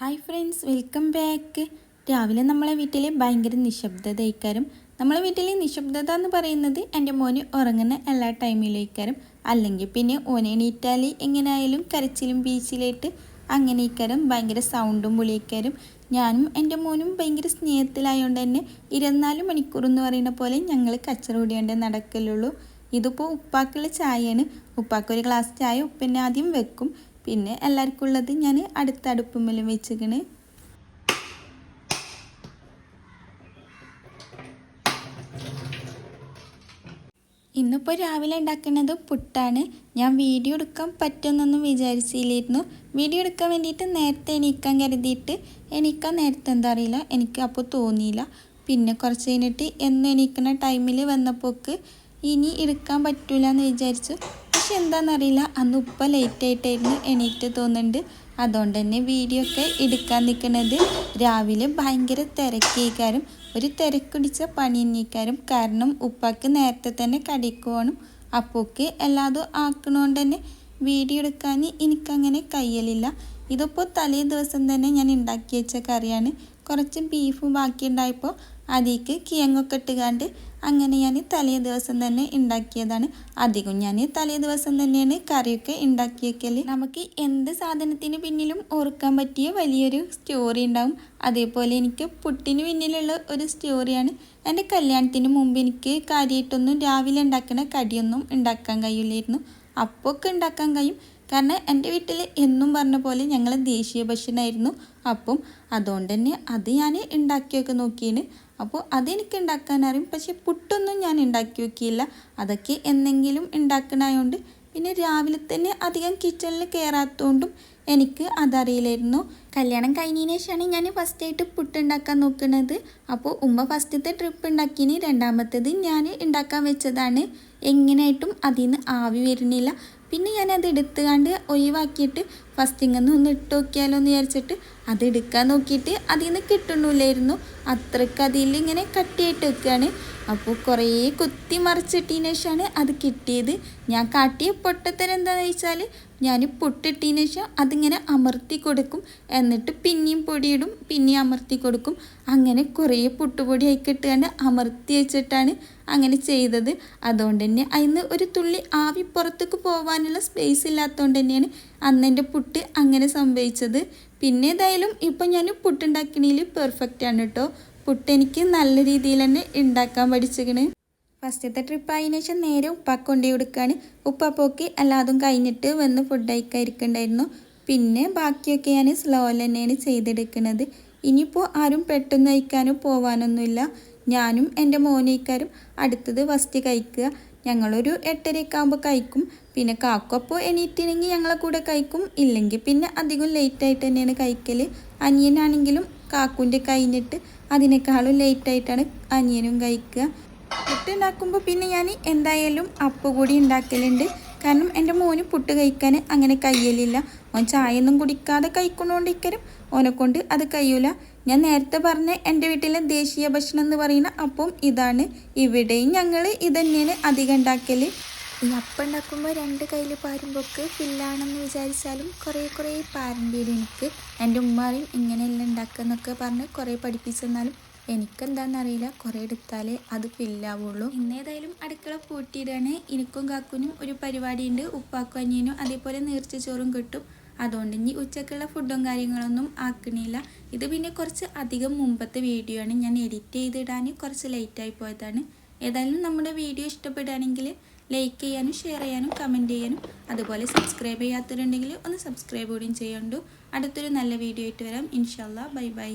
Hi friends, welcome back. രാവിലെ നമ്മളെ വീട്ടിൽ ഭയങ്കര നിശബ്ദതയ്ക്കാരും. നമ്മളെ വീട്ടിൽ നിശബ്ദത എന്ന് പറയുന്നത് എൻ്റെ മോന് ഉറങ്ങുന്ന എല്ലാ ടൈമിലേക്കാരും. അല്ലെങ്കിൽ പിന്നെ ഓനെ എണീറ്റാൽ എങ്ങനെയായാലും കരച്ചിലും ബീച്ചിലായിട്ട് അങ്ങനെ ഇക്കാരും ഭയങ്കര സൗണ്ടും വിളിക്കാരും. ഞാനും എൻ്റെ മോനും ഭയങ്കര സ്നേഹത്തിലായതുകൊണ്ട് തന്നെ 24 മണിക്കൂർ എന്ന് പറയുന്ന പോലെ ഞങ്ങൾ കച്ചറ കൂടിയാണ്ട് നടക്കലുള്ളൂ. ഇതിപ്പോൾ ഉപ്പാക്കുള്ള ചായയാണ്. ഉപ്പാക്കൊരു ഗ്ലാസ് ചായ ഉപ്പന്നെ ആദ്യം വെക്കും. പിന്നെ എല്ലാവർക്കും ഉള്ളത് ഞാൻ അടുത്ത അടുപ്പുമ്മലും വെച്ചിക്കണ്. ഇന്നിപ്പോൾ രാവിലെ ഉണ്ടാക്കുന്നത് പുട്ടാണ്. ഞാൻ വീഡിയോ എടുക്കാൻ പറ്റുമെന്നൊന്നും വിചാരിച്ചില്ലായിരുന്നു. വീഡിയോ എടുക്കാൻ വേണ്ടിയിട്ട് നേരത്തെ എണീക്കാൻ കരുതിയിട്ട് എണീക്കാൻ നേരത്തെ എന്താ അറിയില്ല, എനിക്ക് അപ്പോൾ തോന്നിയില്ല. പിന്നെ കുറച്ച് കഴിഞ്ഞിട്ട് എന്ന് എണീക്കുന്ന ടൈമിൽ വന്നപ്പോൾക്ക് ഇനി എടുക്കാൻ പറ്റില്ല എന്ന് വിചാരിച്ചു. പക്ഷെ എന്താണെന്നറിയില്ല, അന്ന് ഉപ്പ ലേറ്റായിട്ടായിരുന്നു എണീറ്റ് തോന്നുന്നുണ്ട്. അതുകൊണ്ട് തന്നെ വീഡിയോ ഒക്കെ എടുക്കാൻ നിൽക്കുന്നത് രാവിലെ ഭയങ്കര തിരക്കേക്കാരും. ഒരു തിരക്കുടിച്ച പണി തന്നെക്കാരും. കാരണം ഉപ്പാക്ക് നേരത്തെ തന്നെ കടിക്ക് പോകണം. അപ്പോൾക്ക് എല്ലാതും ആക്കണോണ്ട് തന്നെ വീഡിയോ എടുക്കാൻ എനിക്കങ്ങനെ കഴിയലില്ല. ഇതിപ്പോൾ തലേ ദിവസം തന്നെ ഞാൻ ഉണ്ടാക്കി വെച്ച കറിയാണ്. കുറച്ച് ബീഫ് ബാക്കി ഉണ്ടായപ്പോൾ അതിലേക്ക് കിഴങ്ങൊക്കെ ഇട്ടുകാണ്ട് അങ്ങനെ ഞാൻ തലേ ദിവസം തന്നെ ഉണ്ടാക്കിയതാണ്. അധികം ഞാൻ തലേ ദിവസം തന്നെയാണ് കറിയൊക്കെ ഉണ്ടാക്കി വയ്ക്കൽ. നമുക്ക് എന്ത് സാധനത്തിന് പിന്നിലും ഓർക്കാൻ പറ്റിയ വലിയൊരു സ്റ്റോറി ഉണ്ടാവും. അതേപോലെ എനിക്ക് പുട്ടിന് പിന്നിലുള്ള ഒരു സ്റ്റോറിയാണ്. എൻ്റെ കല്യാണത്തിന് മുമ്പ് എനിക്ക് കാര്യമായിട്ടൊന്നും രാവിലെ ഉണ്ടാക്കുന്ന കടിയൊന്നും ഉണ്ടാക്കാൻ കഴിയില്ലായിരുന്നു. അപ്പോഴൊക്കെ ഉണ്ടാക്കാൻ കഴിയും. കാരണം എൻ്റെ വീട്ടിൽ എന്നും പറഞ്ഞ പോലെ ഞങ്ങൾ ദേശീയ ഭക്ഷണമായിരുന്നു. അപ്പം അതുകൊണ്ട് തന്നെ അത് ഞാൻ ഉണ്ടാക്കിയൊക്കെ നോക്കിയാണ്. അപ്പോൾ അതെനിക്ക് ഉണ്ടാക്കാൻ അറിയും. പക്ഷേ പുട്ടൊന്നും ഞാൻ ഉണ്ടാക്കി നോക്കിയില്ല. അതൊക്കെ എന്തെങ്കിലും ഉണ്ടാക്കണമായതുകൊണ്ട് പിന്നെ രാവിലെ തന്നെ അധികം കിച്ചണിൽ കയറാത്തതുകൊണ്ടും എനിക്ക് അതറിയില്ലായിരുന്നു. കല്യാണം കഴിഞ്ഞതിന് ശേഷമാണ് ഞാൻ ഫസ്റ്റായിട്ട് പുട്ടുണ്ടാക്കാൻ നോക്കുന്നത്. അപ്പോൾ ഉമ്മ ഫസ്റ്റത്തെ ട്രിപ്പ് ഉണ്ടാക്കിയതിന് രണ്ടാമത്തേത് ഞാൻ ഉണ്ടാക്കാൻ വെച്ചതാണ്. എങ്ങനെയായിട്ടും അതിൽ നിന്ന് ആവി വരുന്നില്ല. പിന്നെ ഞാനത് എടുത്തുകൊണ്ട് ഒഴിവാക്കിയിട്ട് ഫസ്റ്റിങ്ങന്ന് ഒന്ന് ഇട്ട് നോക്കിയാലോ എന്ന് വിചാരിച്ചിട്ട് അത് എടുക്കാൻ നോക്കിയിട്ട് അതിൽ നിന്ന് കിട്ടണില്ലായിരുന്നു. അത്രയ്ക്ക് അതിൽ ഇങ്ങനെ കട്ടിയായിട്ട് വെക്കുകയാണ്. അപ്പോൾ കുറേ കുത്തി മറിച്ചിട്ടതിന് ശേഷമാണ് അത് കിട്ടിയത്. ഞാൻ കാട്ടിയ പൊട്ടത്തരം എന്താണെന്ന് വെച്ചാൽ ഞാൻ പൊട്ടിട്ടതിന് ശേഷം അതിങ്ങനെ അമർത്തി കൊടുക്കും. എന്നിട്ട് പിന്നെയും പൊടിയിടും, പിന്നെയും അമർത്തി കൊടുക്കും. അങ്ങനെ കുറേ പുട്ടുപൊടി ആയിക്കിട്ടുകൊണ്ട് അമർത്തി വെച്ചിട്ടാണ് അങ്ങനെ ചെയ്തത്. അതുകൊണ്ട് തന്നെ അതിന് ഒരു തുള്ളി ആവി പുറത്തേക്ക് പോകാനുള്ള സ്പേസ് ഇല്ലാത്തതുകൊണ്ട് തന്നെയാണ് അന്ന് എൻ്റെ പുട്ട് അങ്ങനെ സംഭവിച്ചത്. പിന്നെ ഏതായാലും ഇപ്പം ഞാൻ പുട്ടുണ്ടാക്കണതിൽ പെർഫെക്റ്റ് ആണ് കേട്ടോ. പുട്ട് എനിക്ക് നല്ല രീതിയിൽ തന്നെ ഉണ്ടാക്കാൻ പഠിച്ചിരിക്കണ്. ഫസ്റ്റത്തെ ട്രിപ്പ് ആയതിനു ശേഷം നേരെ ഉപ്പാക്ക് കൊണ്ടു കൊടുക്കുകയാണ്. ഉപ്പാപ്പോക്ക് എല്ലാതും കഴിഞ്ഞിട്ട് വന്ന് ഫുഡ് കഴിക്കാതിരിക്കണ്ടായിരുന്നു. പിന്നെ ബാക്കിയൊക്കെ ഞാൻ സ്ലോയിൽ തന്നെയാണ് ചെയ്തെടുക്കുന്നത്. ഇനിയിപ്പോൾ ആരും പെട്ടെന്ന് കഴിക്കാനോ പോകാനൊന്നുമില്ല. ഞാനും എൻ്റെ മോനേക്കാരും അടുത്തത് ഫസ്റ്റ് കഴിക്കുക. ഞങ്ങളൊരു 8:30 ആകുമ്പോൾ കഴിക്കും. പിന്നെ കാക്കപ്പോൾ എണീറ്റിനെങ്കിൽ ഞങ്ങളെ കൂടെ കഴിക്കും. ഇല്ലെങ്കിൽ പിന്നെ അധികം ലേറ്റായിട്ട് തന്നെയാണ് കഴിക്കൽ. അനിയനാണെങ്കിലും കാക്കുൻ്റെ കഴിഞ്ഞിട്ട് അതിനേക്കാളും ലേറ്റായിട്ടാണ് അനിയനും കഴിക്കുക. പുട്ട് ഉണ്ടാക്കുമ്പോൾ പിന്നെ ഞാൻ എന്തായാലും അപ്പം കൂടി ഉണ്ടാക്കലുണ്ട്. കാരണം എൻ്റെ മോന് പുട്ട് കഴിക്കാൻ അങ്ങനെ കഴിയലില്ല. ഓൻ ചായയൊന്നും കുടിക്കാതെ കഴിക്കണോണ്ടിരിക്കലും ഓനെക്കൊണ്ട് അത് കഴിയൂല. ഞാൻ നേരത്തെ പറഞ്ഞ എൻ്റെ വീട്ടിലെ ദേശീയ ഭക്ഷണം എന്ന് പറയുന്ന അപ്പം ഇതാണ്. ഇവിടെയും ഞങ്ങൾ ഇതന്നെയാണ് അധികം ഉണ്ടാക്കൽ. ഈ അപ്പം ഉണ്ടാക്കുമ്പോൾ 2 കയ്യിൽ പാരുമ്പോൾക്ക് ഫില്ലാണെന്ന് വിചാരിച്ചാലും കുറേ പാരേണ്ടി വരും എനിക്ക്. എൻ്റെ ഉമ്മാരും ഇങ്ങനെയെല്ലാം ഉണ്ടാക്കുന്നൊക്കെ പറഞ്ഞ് കുറേ പഠിപ്പിച്ചെന്നാലും എനിക്കെന്താണെന്നറിയില്ല, കുറേ എടുത്താലേ അത് ഫില്ലാവുള്ളൂ. ഇന്നേതായാലും അടുക്കള പൂട്ടിയിടാണ്. എനിക്കും കാക്കുനും ഒരു പരിപാടിയുണ്ട്. ഉപ്പാക്കും അനിയനും അതേപോലെ നീർച്ച ചോറും കിട്ടും. അതുകൊണ്ട് ഇനി ഉച്ചക്കുള്ള ഫുഡും കാര്യങ്ങളൊന്നും ആക്കണില്ല. ഇത് പിന്നെ കുറച്ച് അധികം മുമ്പത്തെ വീഡിയോ ആണ്. ഞാൻ എഡിറ്റ് ചെയ്തിടാൻ കുറച്ച് ലേറ്റായി പോയതാണ്. ഏതായാലും നമ്മുടെ വീഡിയോ ഇഷ്ടപ്പെടുകയാണെങ്കിൽ ലൈക്ക് ചെയ്യാനും ഷെയർ ചെയ്യാനും കമൻറ്റ് ചെയ്യാനും അതുപോലെ സബ്സ്ക്രൈബ് ചെയ്യാത്തവരുണ്ടെങ്കിൽ ഒന്ന് സബ്സ്ക്രൈബ് കൂടിയും ചെയ്യണ്ടു. അടുത്തൊരു നല്ല വീഡിയോ ആയിട്ട് വരാം. ഇൻഷാല്ലാ. Bye bye.